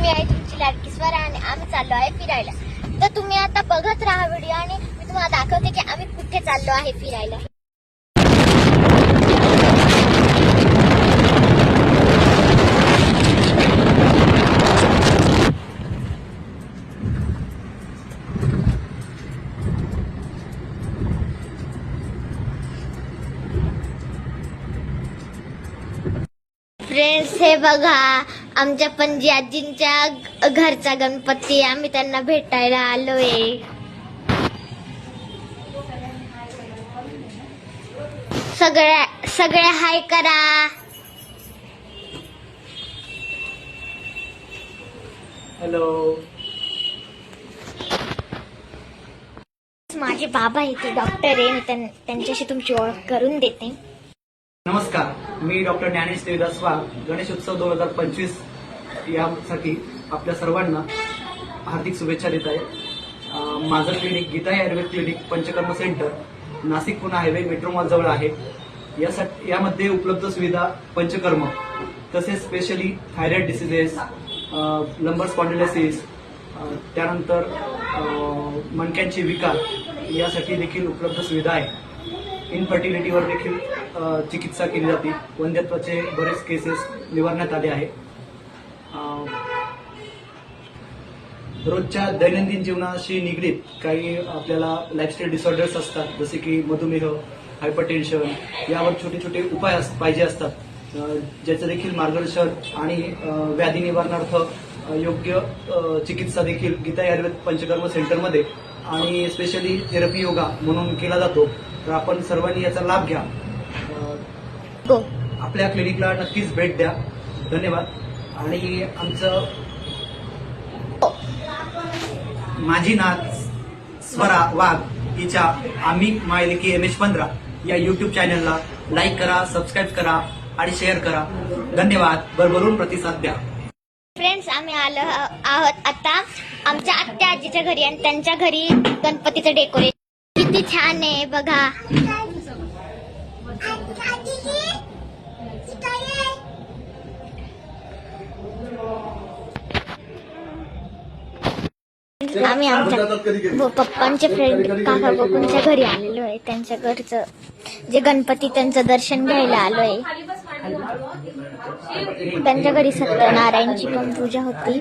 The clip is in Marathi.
मी आहे तुमची लाडकी स्वरा आणि आम्ही चाललो आहे फिरायला. तर तुम्ही आता बघत राहा व्हिडिओ आणि मी तुम्हाला दाखवते की आम्ही कुठे चाललो आहे फिरायला. फ्रेंड्स, हे बघा आमच्या पणजी आजींच्या घरचा गणपती. आम्ही त्यांना भेटायला आलोय. सगळे हाय करा. हॅलो. माझे बाबा इथे डॉक्टर आहे. मी त्यांच्याशी तुमची ओळख करून देते. नमस्कार, मी डॉक्टर ज्ञानेश देवदास वाघ. गणेशोत्सव 2025 यासाठी आपल्या सर्वांना हार्दिक शुभेच्छा देत आहे. माझं clinic Geeta Ayurved clinic Panchakarma centre Nashik Pune highway metro mall जवळ आहे. यामध्ये उपलब्ध सुविधा पंचकर्म तसेच specially thyroid diseases, lumbar spondylosis, त्यानंतर मणक्यांचे विकार यासाठी देखील उपलब्ध सुविधा आहे. इनफर्टिलिटीवर देखील चिकित्सा केली जाते. वंध्यत्वाचे बरेच केसेस निवारण्यात आले आहे. रोजच्या दैनंदिन जीवनाशी निगडीत काही आपल्याला लाईफस्टाईल डिसऑर्डर्स असतात, जसे की मधुमेह, हायपरटेन्शन, यावर छोटे छोटे उपाय पाहिजे असतात, ज्याचं देखील मार्गदर्शन आणि व्याधी निवारणार्थ योग्य चिकित्सा देखील गीता आयुर्वेद पंचकर्म सेंटरमध्ये आणि स्पेशली थेरपी योगा म्हणून केला जातो. तर आपण सर्वांनी याचा लाभ घ्या. आपल्या क्लिनिकला नक्कीच भेट द्या. धन्यवाद. आणि आमचं माझी नात स्वरा वाघ हिच्या आम्ही मायलेकी MH15 या युट्यूब चॅनलला लाईक करा, सबस्क्राईब करा आणि शेअर करा. धन्यवाद. भरभरून प्रतिसाद द्या. फ्रेंड्स, आम्ही आलो आहोत आता आमच्या आत्या आजीच्या घरी आणि त्यांच्या घरी गणपतीचं डेकोरेशन किती छान आहे बघा. आम्ही आमच्या पप्पांच्या फ्रेंड काका पप्पांच्या घरी आलेलो आहे. त्यांच्या घरचं जे गणपती त्यांचं दर्शन घ्यायला आलोय. त्यांच्या घरी सत्यनारायणची पण पूजा होती.